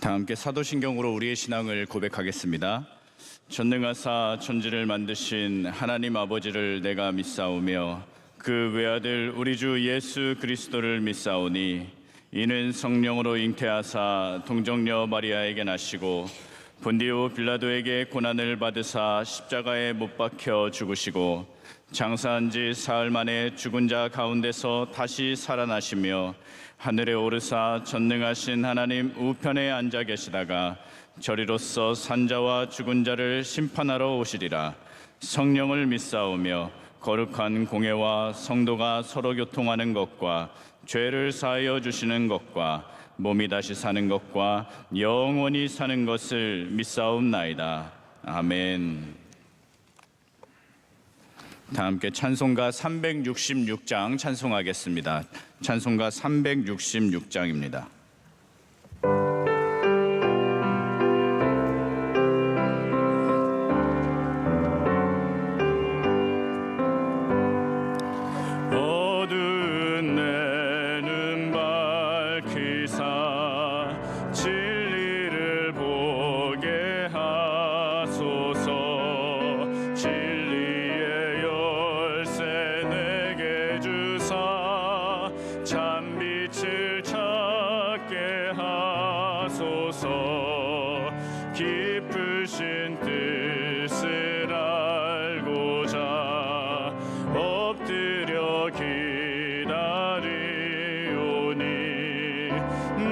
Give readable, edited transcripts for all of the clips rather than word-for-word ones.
다 함께 사도신경으로 우리의 신앙을 고백하겠습니다. 전능하사 천지를 만드신 하나님 아버지를 내가 믿사오며 그 외아들 우리 주 예수 그리스도를 믿사오니 이는 성령으로 잉태하사 동정녀 마리아에게 나시고 본디오 빌라도에게 고난을 받으사 십자가에 못 박혀 죽으시고 장사한 지 사흘 만에 죽은 자 가운데서 다시 살아나시며 하늘에 오르사 전능하신 하나님 우편에 앉아 계시다가 저리로서 산자와 죽은 자를 심판하러 오시리라. 성령을 믿사오며 거룩한 공회와 성도가 서로 교통하는 것과 죄를 사하여 주시는 것과 몸이 다시 사는 것과 영원히 사는 것을 믿사옵나이다. 아멘. 다 함께 찬송가 366장 찬송하겠습니다. 찬송가 366장입니다. 깊으신 뜻을 알고자 엎드려 기다리오니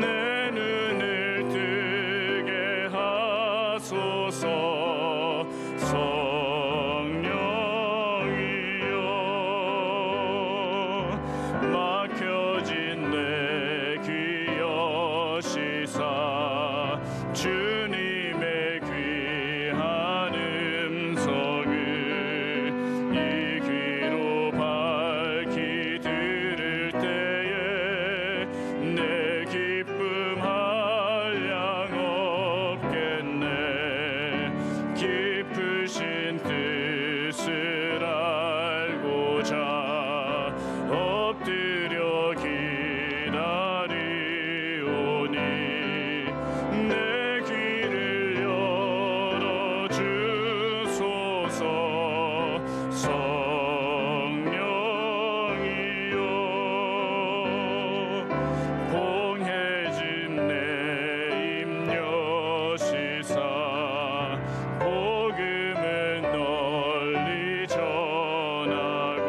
내 눈을 뜨게 하소서. 성령이여 막혀진 내 귀 여시사 주님의 귀한 음성을 이 귀로 밝히 들을 때에 내 기쁨 한량 없겠네. 깊으신 뜻을 알고자 엎드려 기다리오니 내 귀를 열어주소서. 성령이여 공해진 내 입 여시사 복음을 널리 전하고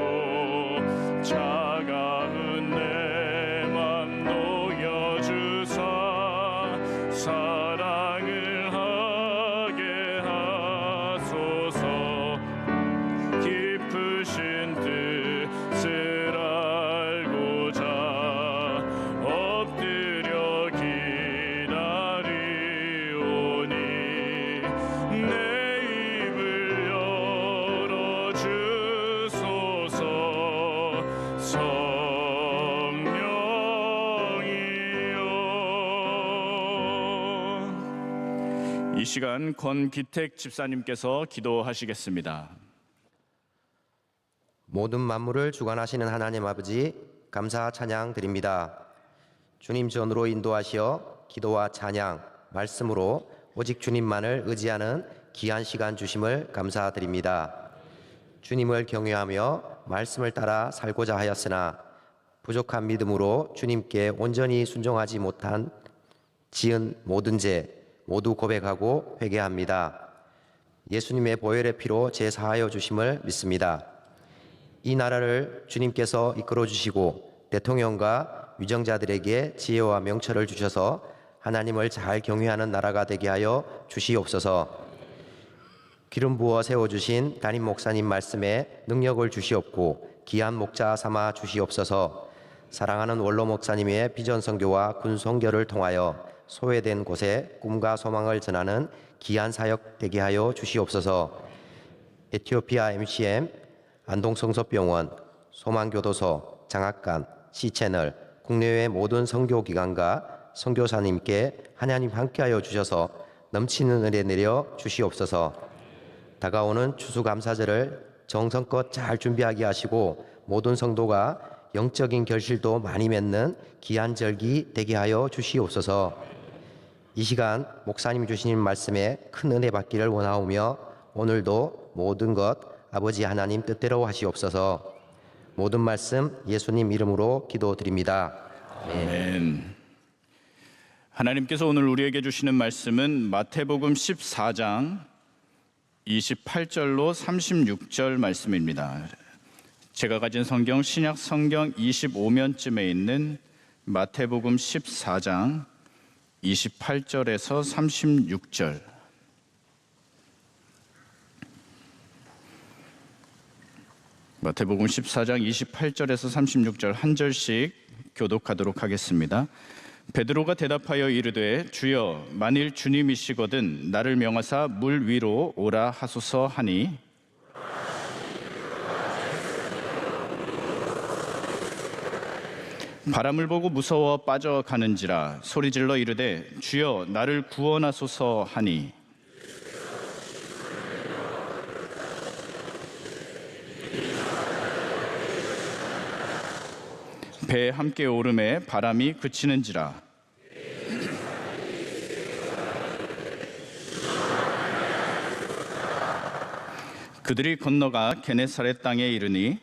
차가운 내 맘 녹여주사 사랑을 하게 하소서. 깊으신 뜻을 알고자 엎드려 기다리오니 내 입을 열어주소서. 성령이여. 이 시간 권기택 집사님께서 기도하시겠습니다. 모든 만물을 주관하시는 하나님 아버지, 감사 찬양 드립니다. 주님 전으로 인도하시어 기도와 찬양, 말씀으로 오직 주님만을 의지하는 귀한 시간 주심을 감사드립니다. 주님을 경외하며 말씀을 따라 살고자 하였으나 부족한 믿음으로 주님께 온전히 순종하지 못한 지은 모든 죄 모두 고백하고 회개합니다. 예수님의 보혈의 피로 제사하여 주심을 믿습니다. 이 나라를 주님께서 이끌어 주시고 대통령과 위정자들에게 지혜와 명철을 주셔서 하나님을 잘 경외하는 나라가 되게 하여 주시옵소서. 기름 부어 세워주신 담임 목사님 말씀에 능력을 주시옵고 귀한 목자 삼아 주시옵소서. 사랑하는 원로 목사님의 비전 선교와 군 선교를 통하여 소외된 곳에 꿈과 소망을 전하는 귀한 사역 되게 하여 주시옵소서. 에티오피아 MCM, 안동성서병원, 소망교도소, 장학관, C채널, 국내외 모든 선교기관과 선교사님께 하나님 함께하여 주셔서 넘치는 은혜 내려 주시옵소서. 다가오는 추수감사절을 정성껏 잘 준비하게 하시고 모든 성도가 영적인 결실도 많이 맺는 귀한 절기 되게 하여 주시옵소서. 이 시간 목사님이 주신 말씀에 큰 은혜 받기를 원하오며 오늘도 모든 것 아버지 하나님 뜻대로 하시옵소서. 모든 말씀 예수님 이름으로 기도드립니다. 아멘. 하나님께서 오늘 우리에게 주시는 말씀은 마태복음 14장 28절로 36절 말씀입니다. 제가 가진 성경 신약 성경 25면쯤에 있는 마태복음 14장 28절에서 36절. 마태복음 14장 28절에서 36절 한 절씩 교독하도록 하겠습니다. 베드로가 대답하여 이르되 주여 만일 주님이시거든 나를 명하사 물 위로 오라 하소서 하니 바람을 보고 무서워 빠져가는지라 소리질러 이르되 주여 나를 구원하소서 하니 배에 함께 오름에 바람이 그치는지라. 그들이 건너가 게네사렛 땅에 이르니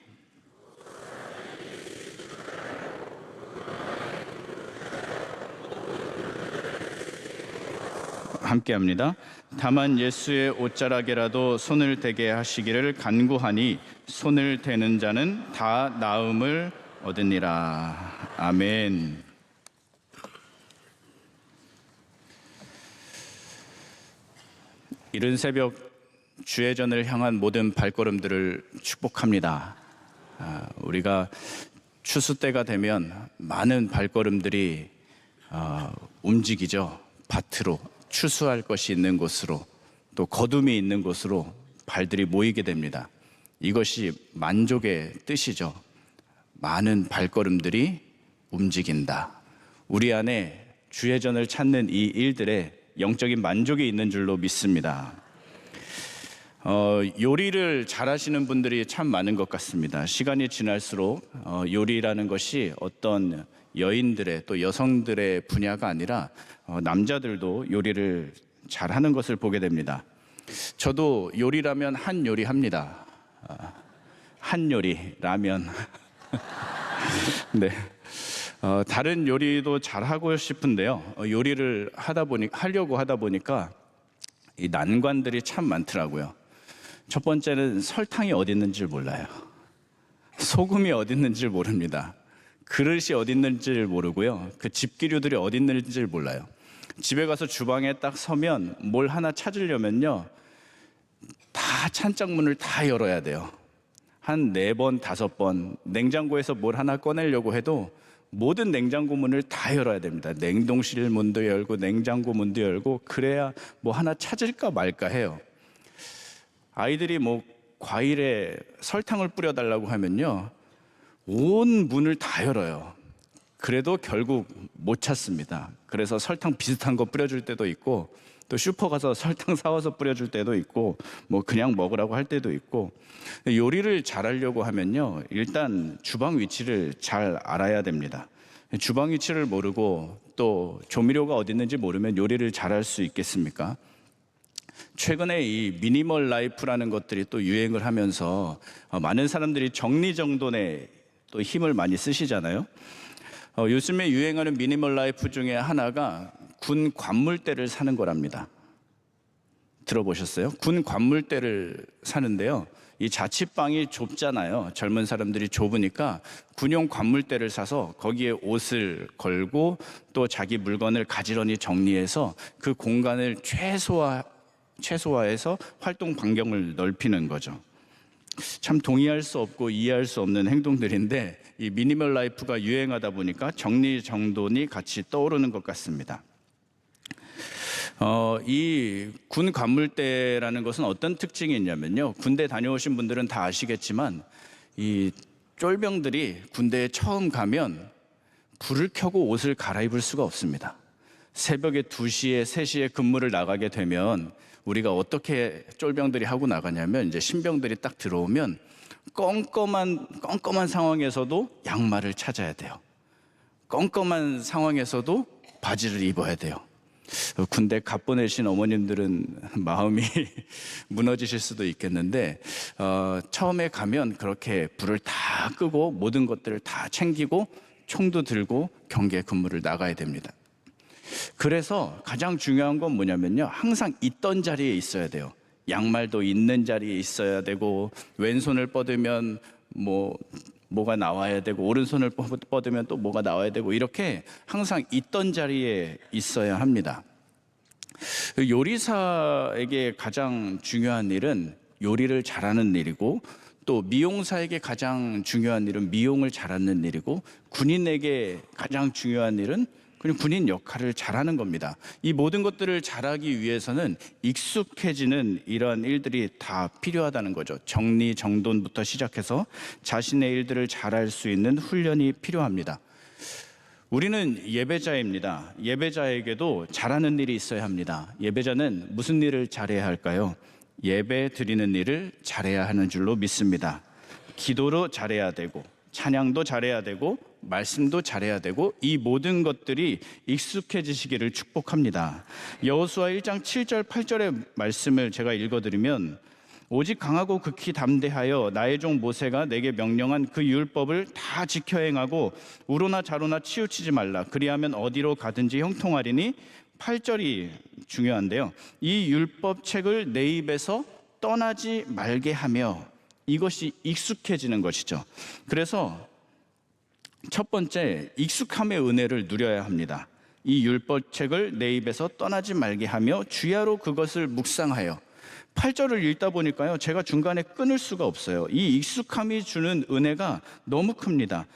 함께합니다. 다만 예수의 옷자락에라도 손을 대게 하시기를 간구하니 손을 대는 자는 다 나음을 얻으니라. 아멘. 이른 새벽 주의 전을 향한 모든 발걸음들을 축복합니다. 우리가 추수 때가 되면 많은 발걸음들이 움직이죠. 밭으로 추수할 것이 있는 곳으로 또 거둠이 있는 곳으로 발들이 모이게 됩니다. 이것이 만족의 뜻이죠. 많은 발걸음들이 움직인다. 우리 안에 주의 전을 찾는 이 일들에 영적인 만족이 있는 줄로 믿습니다. 요리를 잘하시는 분들이 참 많은 것 같습니다. 시간이 지날수록 요리라는 것이 어떤 여인들의 또 여성들의 분야가 아니라 남자들도 요리를 잘하는 것을 보게 됩니다. 저도 요리라면 한 요리 합니다. 한 요리 라면. 네. 다른 요리도 잘하고 싶은데요. 요리를 하려고 하다 보니까 이 난관들이 참 많더라고요. 첫 번째는 설탕이 어디 있는지 몰라요. 소금이 어디 있는지 모릅니다. 그릇이 어디 있는지 모르고요. 그 집기류들이 어디 있는지 몰라요. 집에 가서 주방에 딱 서면 뭘 하나 찾으려면요, 다 찬장문을 다 열어야 돼요. 한 4번, 5번 냉장고에서 뭘 하나 꺼내려고 해도 모든 냉장고 문을 다 열어야 됩니다. 냉동실 문도 열고 냉장고 문도 열고 그래야 뭐 하나 찾을까 말까 해요. 아이들이 뭐 과일에 설탕을 뿌려달라고 하면요, 온 문을 다 열어요. 그래도 결국 못 찾습니다. 그래서 설탕 비슷한 거 뿌려줄 때도 있고 또 슈퍼 가서 설탕 사와서 뿌려줄 때도 있고 뭐 그냥 먹으라고 할 때도 있고. 요리를 잘하려고 하면요, 일단 주방 위치를 잘 알아야 됩니다. 주방 위치를 모르고 또 조미료가 어디 있는지 모르면 요리를 잘할 수 있겠습니까? 최근에 이 미니멀 라이프라는 것들이 또 유행을 하면서 많은 사람들이 정리정돈에 또 힘을 많이 쓰시잖아요. 요즘에 유행하는 미니멀 라이프 중에 하나가 군 관물대를 사는 거랍니다. 들어보셨어요? 군 관물대를 사는데요, 이 자취방이 좁잖아요. 젊은 사람들이 좁으니까 군용 관물대를 사서 거기에 옷을 걸고 또 자기 물건을 가지런히 정리해서 그 공간을 최소화해서 활동 반경을 넓히는 거죠. 참 동의할 수 없고 이해할 수 없는 행동들인데 이 미니멀 라이프가 유행하다 보니까 정리정돈이 같이 떠오르는 것 같습니다. 이 군 관물대라는 것은 어떤 특징이 있냐면요, 군대 다녀오신 분들은 다 아시겠지만 이 쫄병들이 군대에 처음 가면 불을 켜고 옷을 갈아입을 수가 없습니다. 새벽에 2시에 3시에 근무를 나가게 되면 우리가 어떻게 쫄병들이 하고 나가냐면, 이제 신병들이 딱 들어오면 껌껌한 상황에서도 양말을 찾아야 돼요. 껌껌한 상황에서도 바지를 입어야 돼요. 군대 갓 보내신 어머님들은 마음이 무너지실 수도 있겠는데 처음에 가면 그렇게 불을 다 끄고 모든 것들을 다 챙기고 총도 들고 경계 근무를 나가야 됩니다. 그래서 가장 중요한 건 뭐냐면요, 항상 있던 자리에 있어야 돼요. 양말도 있는 자리에 있어야 되고, 왼손을 뻗으면 뭐가 나와야 되고, 오른손을 뻗으면 또 뭐가 나와야 되고, 이렇게 항상 있던 자리에 있어야 합니다. 요리사에게 가장 중요한 일은 요리를 잘하는 일이고, 또 미용사에게 가장 중요한 일은 미용을 잘하는 일이고, 군인에게 가장 중요한 일은 그냥 군인 역할을 잘하는 겁니다. 이 모든 것들을 잘하기 위해서는 익숙해지는 이러한 일들이 다 필요하다는 거죠. 정리정돈부터 시작해서 자신의 일들을 잘할 수 있는 훈련이 필요합니다. 우리는 예배자입니다. 예배자에게도 잘하는 일이 있어야 합니다. 예배자는 무슨 일을 잘해야 할까요? 예배 드리는 일을 잘해야 하는 줄로 믿습니다. 기도로 잘해야 되고, 찬양도 잘해야 되고, 말씀도 잘해야 되고, 이 모든 것들이 익숙해지시기를 축복합니다. 여호수아 1장 7절 8절의 말씀을 제가 읽어드리면, 오직 강하고 극히 담대하여 나의 종 모세가 내게 명령한 그 율법을 다 지켜 행하고 우로나 좌로나 치우치지 말라. 그리하면 어디로 가든지 형통하리니. 8절이 중요한데요, 이 율법책을 내 입에서 떠나지 말게 하며, 이것이 익숙해지는 것이죠. 그래서 첫 번째, 익숙함의 은혜를 누려야 합니다. 이 율법책을 내 입에서 떠나지 말게 하며 주야로 그것을 묵상하여. 8절을 읽다 보니까요, 제가 중간에 끊을 수가 없어요. 이 익숙함이 주는 은혜가 너무 큽니다.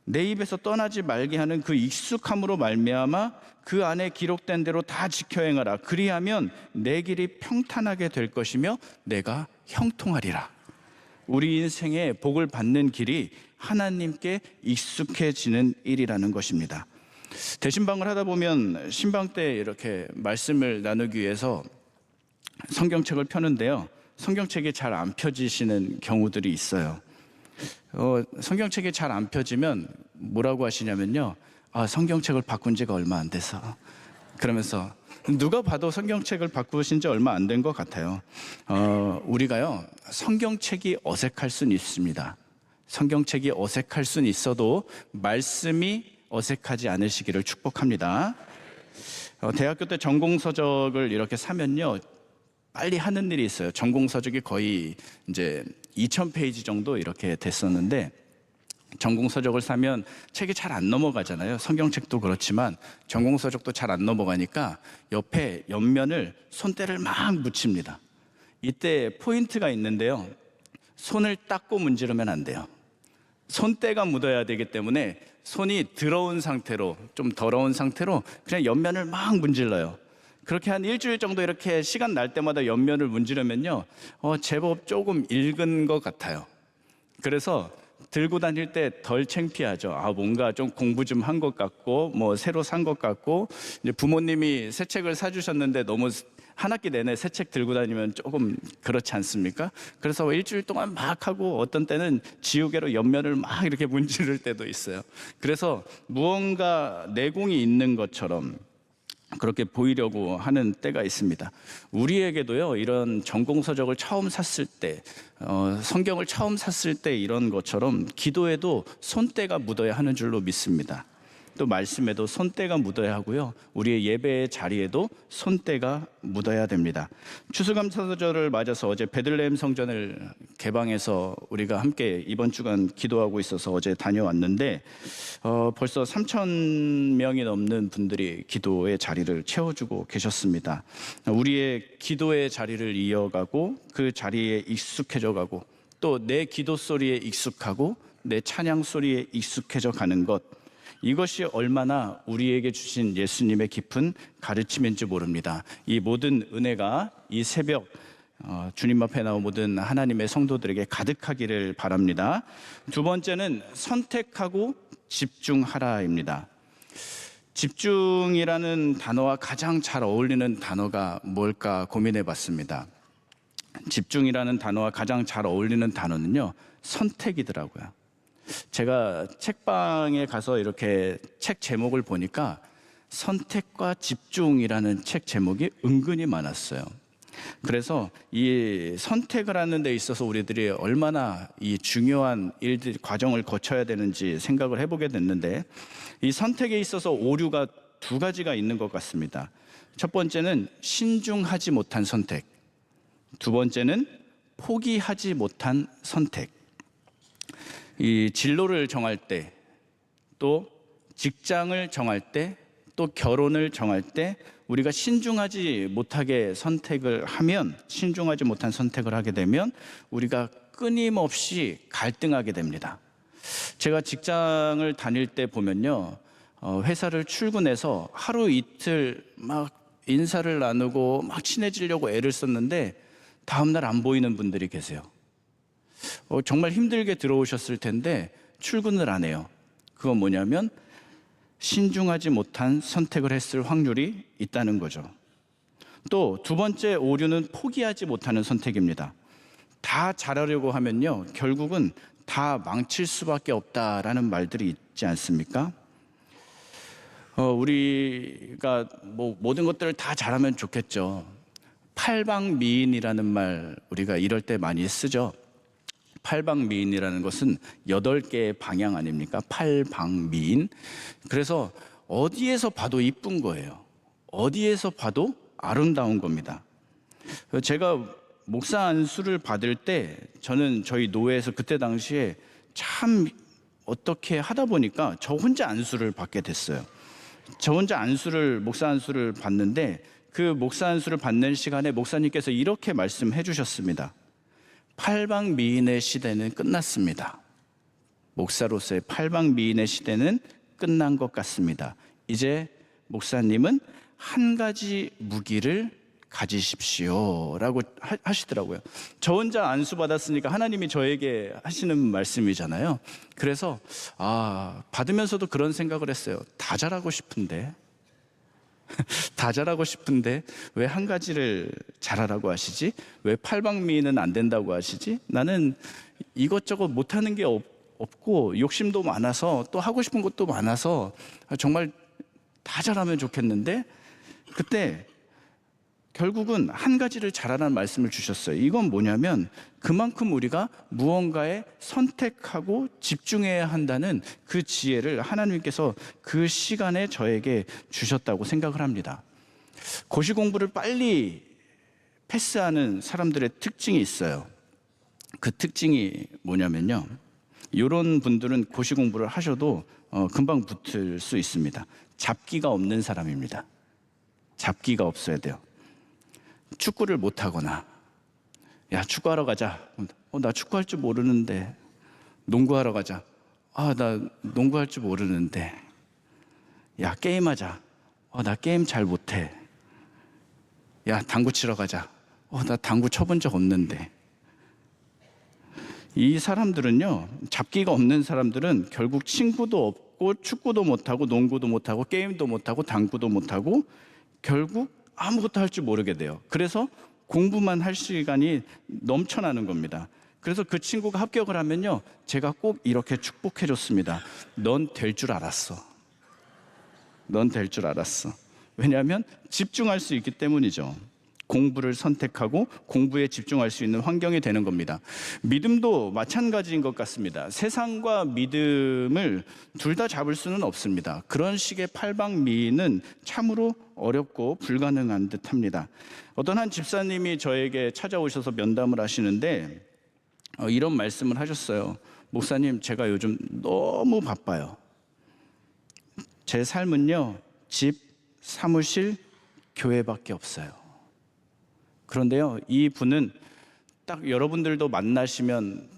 내 입에서 떠나지 말게 하는 그 익숙함으로 말미암아 그 안에 기록된 대로 다 지켜 행하라. 그리하면 내 길이 평탄하게 될 것이며 내가 형통하리라. 우리 인생의 복을 받는 길이 하나님께 익숙해지는 일이라는 것입니다. 대신방을 하다 보면 신방 때 이렇게 말씀을 나누기 위해서 성경책을 펴는데요, 성경책이 잘 안 펴지시는 경우들이 있어요. 성경책이 잘 안 펴지면 뭐라고 하시냐면요, 성경책을 바꾼 지가 얼마 안 돼서. 그러면서 누가 봐도 성경책을 바꾸신 지 얼마 안 된 것 같아요. 우리가요, 성경책이 어색할 수는 있습니다. 성경책이 어색할 수는 있어도 말씀이 어색하지 않으시기를 축복합니다. 대학교 때 전공서적을 이렇게 사면요, 빨리 하는 일이 있어요. 전공서적이 거의 이제 2000페이지 정도 이렇게 됐었는데, 전공서적을 사면 책이 잘 안 넘어가잖아요. 성경책도 그렇지만 전공서적도 잘 안 넘어가니까 옆에 옆면을 손때를 막 묻힙니다. 이때 포인트가 있는데요, 손을 닦고 문지르면 안 돼요. 손때가 묻어야 되기 때문에 손이 더러운 상태로, 좀 더러운 상태로 그냥 옆면을 막 문질러요. 그렇게 한 일주일 정도 이렇게 시간 날 때마다 옆면을 문지르면요, 제법 조금 읽은 것 같아요. 그래서 들고 다닐 때 덜 창피하죠. 뭔가 좀 공부 좀 한 것 같고, 새로 산 것 같고, 이제 부모님이 새 책을 사주셨는데 너무 한 학기 내내 새 책 들고 다니면 조금 그렇지 않습니까? 그래서 일주일 동안 막 하고, 어떤 때는 지우개로 옆면을 막 이렇게 문지를 때도 있어요. 그래서 무언가 내공이 있는 것처럼 그렇게 보이려고 하는 때가 있습니다. 우리에게도요, 이런 전공서적을 처음 샀을 때, 성경을 처음 샀을 때 이런 것처럼 기도에도 손때가 묻어야 하는 줄로 믿습니다. 또 말씀에도 손때가 묻어야 하고요, 우리의 예배의 자리에도 손때가 묻어야 됩니다. 추수감사절을 맞아서 어제 베들레헴 성전을 개방해서 우리가 함께 이번 주간 기도하고 있어서 어제 다녀왔는데, 벌써 3,000명이 넘는 분들이 기도의 자리를 채워주고 계셨습니다. 우리의 기도의 자리를 이어가고 그 자리에 익숙해져 가고, 또 내 기도 소리에 익숙하고 내 찬양 소리에 익숙해져 가는 것, 이것이 얼마나 우리에게 주신 예수님의 깊은 가르침인지 모릅니다. 이 모든 은혜가 이 새벽 주님 앞에 나온 모든 하나님의 성도들에게 가득하기를 바랍니다. 두 번째는 선택하고 집중하라입니다. 집중이라는 단어와 가장 잘 어울리는 단어가 뭘까 고민해 봤습니다. 집중이라는 단어와 가장 잘 어울리는 단어는요, 선택이더라고요. 제가 책방에 가서 이렇게 책 제목을 보니까 선택과 집중이라는 책 제목이 은근히 많았어요. 그래서 이 선택을 하는 데 있어서 우리들이 얼마나 이 중요한 일들 과정을 거쳐야 되는지 생각을 해보게 됐는데, 이 선택에 있어서 오류가 두 가지가 있는 것 같습니다. 첫 번째는 신중하지 못한 선택, 두 번째는 포기하지 못한 선택. 이 진로를 정할 때, 또 직장을 정할 때, 또 결혼을 정할 때 우리가 신중하지 못하게 선택을 하면, 신중하지 못한 선택을 하게 되면 우리가 끊임없이 갈등하게 됩니다. 제가 직장을 다닐 때 보면요, 회사를 출근해서 하루 이틀 막 인사를 나누고 막 친해지려고 애를 썼는데 다음날 안 보이는 분들이 계세요. 정말 힘들게 들어오셨을 텐데 출근을 안 해요. 그건 뭐냐면 신중하지 못한 선택을 했을 확률이 있다는 거죠. 또 두 번째 오류는 포기하지 못하는 선택입니다. 다 잘하려고 하면요, 결국은 다 망칠 수밖에 없다라는 말들이 있지 않습니까? 우리가 모든 것들을 다 잘하면 좋겠죠. 팔방미인이라는 말 우리가 이럴 때 많이 쓰죠. 팔방미인이라는 것은 8개의 방향 아닙니까? 팔방미인. 그래서 어디에서 봐도 이쁜 거예요. 어디에서 봐도 아름다운 겁니다. 제가 목사 안수를 받을 때 저는 저희 노회에서 그때 당시에 참 어떻게 하다 보니까 저 혼자 안수를 받게 됐어요. 저 혼자 목사 안수를 받는데, 그 목사 안수를 받는 시간에 목사님께서 이렇게 말씀해 주셨습니다. 팔방미인의 시대는 끝났습니다. 목사로서의 팔방미인의 시대는 끝난 것 같습니다. 이제 목사님은 한 가지 무기를 가지십시오 라고 하시더라고요. 저 혼자 안수받았으니까 하나님이 저에게 하시는 말씀이잖아요. 그래서 받으면서도 그런 생각을 했어요. 다 잘하고 싶은데 다 잘하고 싶은데 왜 한 가지를 잘하라고 하시지? 왜 팔방미인은 안 된다고 하시지? 나는 이것저것 못하는 게 없고 욕심도 많아서 또 하고 싶은 것도 많아서 정말 다 잘하면 좋겠는데, 그때 결국은 한 가지를 잘하라는 말씀을 주셨어요. 이건 뭐냐면 그만큼 우리가 무언가에 선택하고 집중해야 한다는 그 지혜를 하나님께서 그 시간에 저에게 주셨다고 생각을 합니다. 고시 공부를 빨리 패스하는 사람들의 특징이 있어요. 그 특징이 뭐냐면요, 이런 분들은 고시 공부를 하셔도 금방 붙을 수 있습니다. 잡기가 없는 사람입니다. 잡기가 없어야 돼요. 축구를 못하거나, 야 축구하러 가자, 나 축구할 줄 모르는데. 농구하러 가자, 나 농구할 줄 모르는데. 야 게임하자, 나 게임 잘 못해. 야 당구 치러 가자, 나 당구 쳐본 적 없는데. 이 사람들은요, 잡기가 없는 사람들은 결국 친구도 없고 축구도 못하고 농구도 못하고 게임도 못하고 당구도 못하고 결국 아무것도 할 줄 모르게 돼요. 그래서 공부만 할 시간이 넘쳐나는 겁니다. 그래서 그 친구가 합격을 하면요, 제가 꼭 이렇게 축복해 줬습니다. 넌 될 줄 알았어. 넌 될 줄 알았어. 왜냐하면 집중할 수 있기 때문이죠. 공부를 선택하고 공부에 집중할 수 있는 환경이 되는 겁니다. 믿음도 마찬가지인 것 같습니다. 세상과 믿음을 둘 다 잡을 수는 없습니다. 그런 식의 팔방미인은 참으로 어렵고 불가능한 듯합니다. 어떤 한 집사님이 저에게 찾아오셔서 면담을 하시는데 이런 말씀을 하셨어요. 목사님, 제가 요즘 너무 바빠요. 제 삶은요, 집, 사무실, 교회밖에 없어요. 그런데요, 이 분은 딱 여러분들도 만나시면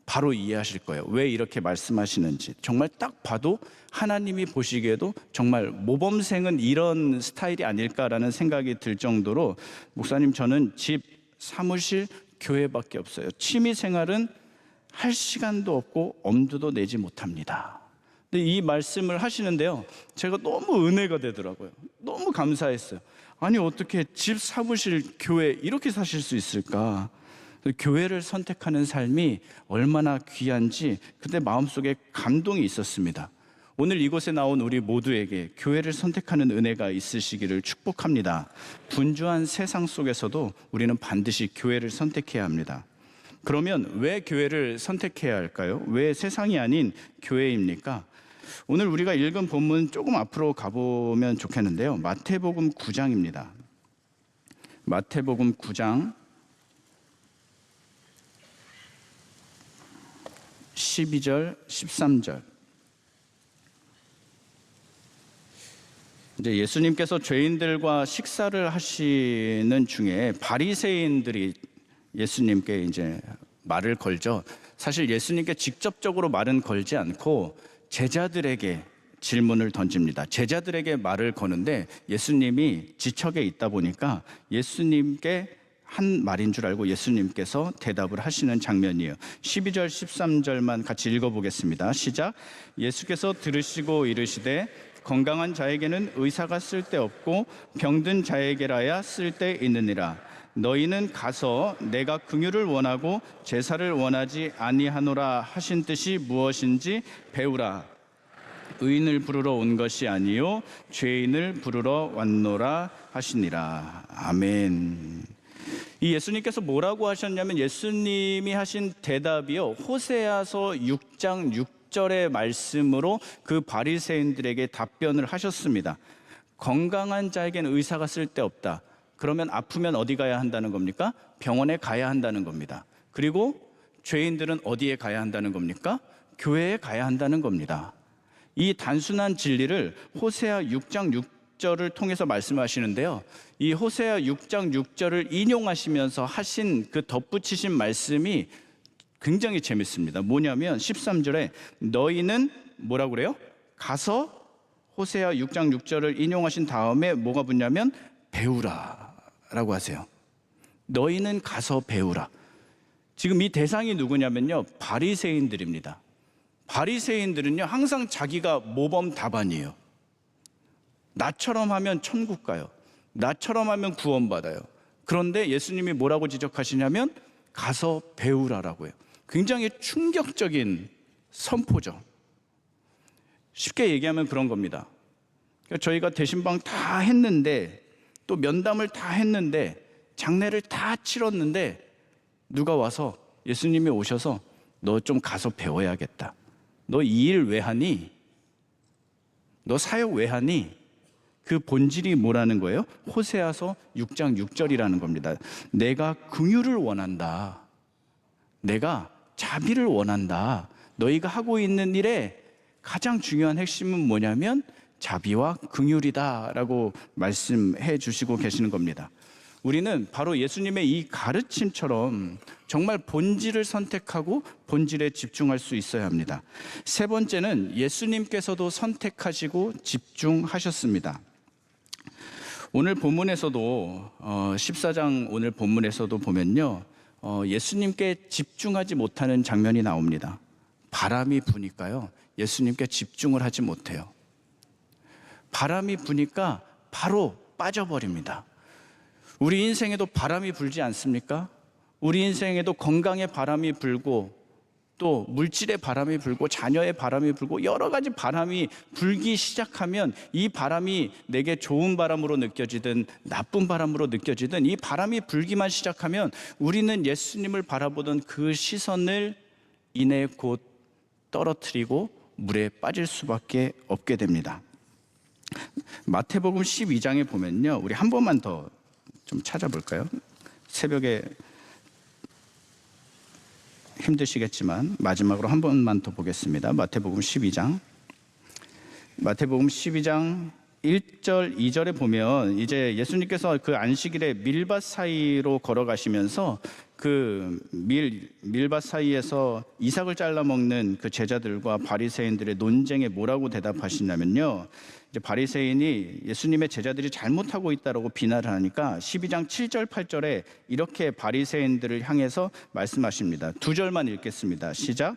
바로 이해하실 거예요. 왜 이렇게 말씀하시는지. 정말 딱 봐도 하나님이 보시기에도 정말 모범생은 이런 스타일이 아닐까라는 생각이 들 정도로, 목사님 저는 집, 사무실, 교회밖에 없어요. 취미 생활은 할 시간도 없고 엄두도 내지 못합니다. 근데 이 말씀을 하시는데요, 제가 너무 은혜가 되더라고요. 너무 감사했어요. 아니 어떻게 집, 사무실, 교회 이렇게 사실 수 있을까? 교회를 선택하는 삶이 얼마나 귀한지 그때 마음속에 감동이 있었습니다. 오늘 이곳에 나온 우리 모두에게 교회를 선택하는 은혜가 있으시기를 축복합니다. 분주한 세상 속에서도 우리는 반드시 교회를 선택해야 합니다. 그러면 왜 교회를 선택해야 할까요? 왜 세상이 아닌 교회입니까? 오늘 우리가 읽은 본문 조금 앞으로 가보면 좋겠는데요. 마태복음 9장입니다. 마태복음 9장 12절, 13절. 이제 예수님께서 죄인들과 식사를 하시는 중에 바리새인들이 예수님께 이제 말을 걸죠. 사실 예수님께 직접적으로 말은 걸지 않고 제자들에게 질문을 던집니다. 제자들에게 말을 거는데 예수님이 지척에 있다 보니까 예수님께 한 말인 줄 알고 예수님께서 대답을 하시는 장면이에요. 12절 13절만 같이 읽어보겠습니다. 시작. 예수께서 들으시고 이르시되 건강한 자에게는 의사가 쓸데없고 병든 자에게라야 쓸데있느니라. 너희는 가서 내가 긍휼을 원하고 제사를 원하지 아니하노라 하신 뜻이 무엇인지 배우라. 의인을 부르러 온 것이 아니요 죄인을 부르러 왔노라 하시니라. 아멘. 이 예수님께서 뭐라고 하셨냐면 예수님이 하신 대답이요, 호세아서 6장 6절의 말씀으로 그 바리새인들에게 답변을 하셨습니다. 건강한 자에게는 의사가 쓸데없다. 그러면 아프면 어디 가야 한다는 겁니까? 병원에 가야 한다는 겁니다. 그리고 죄인들은 어디에 가야 한다는 겁니까? 교회에 가야 한다는 겁니다. 이 단순한 진리를 호세아 6장 6절을 통해서 말씀하시는데요. 이 호세아 6장 6절을 인용하시면서 하신 그 덧붙이신 말씀이 굉장히 재밌습니다. 뭐냐면 13절에 너희는 뭐라고 그래요? 가서 호세아 6장 6절을 인용하신 다음에 뭐가 붙냐면 배우라 라고 하세요. 너희는 가서 배우라. 지금 이 대상이 누구냐면요, 바리새인들입니다. 바리새인들은요 항상 자기가 모범 답안이에요. 나처럼 하면 천국 가요. 나처럼 하면 구원받아요. 그런데 예수님이 뭐라고 지적하시냐면 가서 배우라라고 해요. 굉장히 충격적인 선포죠. 쉽게 얘기하면 그런 겁니다. 그러니까 저희가 대신방 다 했는데 또 면담을 다 했는데 장례를 다 치렀는데 누가 와서 예수님이 오셔서 너 좀 가서 배워야겠다. 너 이 일 왜 하니? 너 사역 왜 하니? 그 본질이 뭐라는 거예요? 호세아서 6장 6절이라는 겁니다. 내가 긍휼을 원한다. 내가 자비를 원한다. 너희가 하고 있는 일에 가장 중요한 핵심은 뭐냐면 자비와 긍휼이다라고 말씀해 주시고 계시는 겁니다. 우리는 바로 예수님의 이 가르침처럼 정말 본질을 선택하고 본질에 집중할 수 있어야 합니다. 세 번째는 예수님께서도 선택하시고 집중하셨습니다. 오늘 본문에서도 14장 오늘 본문에서도 보면요, 예수님께 집중하지 못하는 장면이 나옵니다. 바람이 부니까요 예수님께 집중을 하지 못해요. 바람이 부니까 바로 빠져버립니다. 우리 인생에도 바람이 불지 않습니까? 우리 인생에도 건강의 바람이 불고 또 물질의 바람이 불고 자녀의 바람이 불고 여러 가지 바람이 불기 시작하면 이 바람이 내게 좋은 바람으로 느껴지든 나쁜 바람으로 느껴지든 이 바람이 불기만 시작하면 우리는 예수님을 바라보던 그 시선을 이내 곧 떨어뜨리고 물에 빠질 수밖에 없게 됩니다. 마태복음 12장에 보면요, 우리 한 번만 더 좀 찾아볼까요? 새벽에 힘드시겠지만 마지막으로 한 번만 더 보겠습니다. 마태복음 12장 1절 2절에 보면 이제 예수님께서 그 안식일에 밀밭 사이로 걸어가시면서 그 밀밭 사이에서 이삭을 잘라 먹는 그 제자들과 바리새인들의 논쟁에 뭐라고 대답하시냐면요, 이제 바리새인이 예수님의 제자들이 잘못하고 있다라고 비난을 하니까 12장 7절 8절에 이렇게 바리새인들을 향해서 말씀하십니다. 두 절만 읽겠습니다. 시작.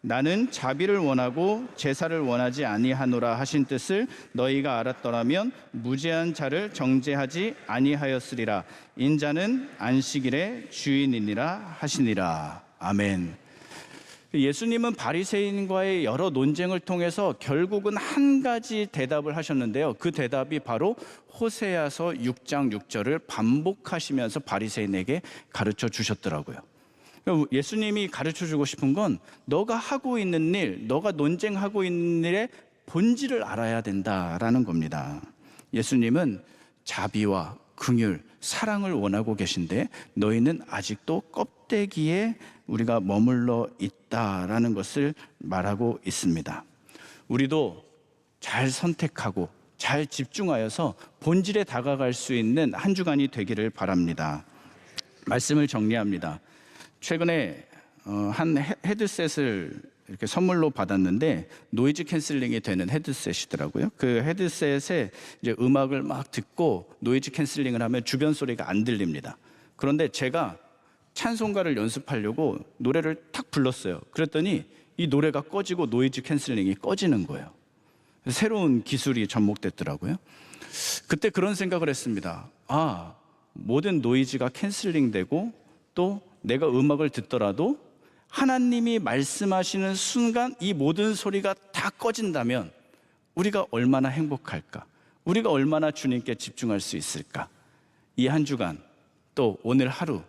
나는 자비를 원하고 제사를 원하지 아니하노라 하신 뜻을 너희가 알았더라면 무죄한 자를 정죄하지 아니하였으리라. 인자는 안식일의 주인이니라 하시니라. 아멘. 예수님은 바리새인과의 여러 논쟁을 통해서 결국은 한 가지 대답을 하셨는데요. 그 대답이 바로 호세아서 6장 6절을 반복하시면서 바리새인에게 가르쳐 주셨더라고요. 예수님이 가르쳐 주고 싶은 건 너가 하고 있는 일, 너가 논쟁하고 있는 일의 본질을 알아야 된다라는 겁니다. 예수님은 자비와 긍휼, 사랑을 원하고 계신데 너희는 아직도 껍데기에 우리가 머물러 있다라는 것을 말하고 있습니다. 우리도 잘 선택하고 잘 집중하여서 본질에 다가갈 수 있는 한 주간이 되기를 바랍니다. 말씀을 정리합니다. 최근에 한 헤드셋을 이렇게 선물로 받았는데 노이즈 캔슬링이 되는 헤드셋이더라고요. 그 헤드셋에 이제 음악을 막 듣고 노이즈 캔슬링을 하면 주변 소리가 안 들립니다. 그런데 제가 찬송가를 연습하려고 노래를 탁 불렀어요. 그랬더니 이 노래가 꺼지고 노이즈 캔슬링이 꺼지는 거예요. 새로운 기술이 접목됐더라고요. 그때 그런 생각을 했습니다. 모든 노이즈가 캔슬링되고 또 내가 음악을 듣더라도 하나님이 말씀하시는 순간 이 모든 소리가 다 꺼진다면 우리가 얼마나 행복할까? 우리가 얼마나 주님께 집중할 수 있을까? 이 한 주간 또 오늘 하루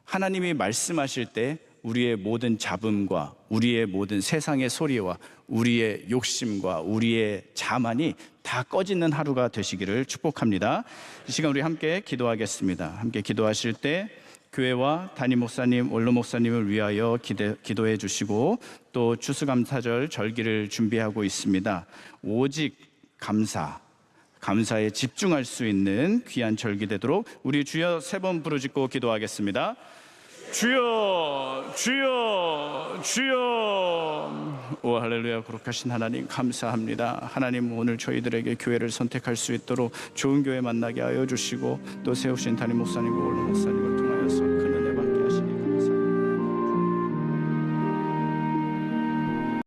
하나님이 말씀하실 때 우리의 모든 잡음과 우리의 모든 세상의 소리와 우리의 욕심과 우리의 자만이 다 꺼지는 하루가 되시기를 축복합니다. 이 시간 우리 함께 기도하겠습니다. 함께 기도하실 때 교회와 담임 목사님, 원로 목사님을 위하여 기도해 주시고 또 추수감사절 절기를 준비하고 있습니다. 오직 감사에 집중할 수 있는 귀한 절기 되도록 우리 주여 3번 부르짖고 기도하겠습니다. 주여, 주여, 주여. 오 할렐루야. 거룩하신 하나님 감사합니다. 하나님 오늘 저희들에게 교회를 선택할 수 있도록 좋은 교회 만나게 하여 주시고 또 세우신 담임 목사님과 원로 목사님을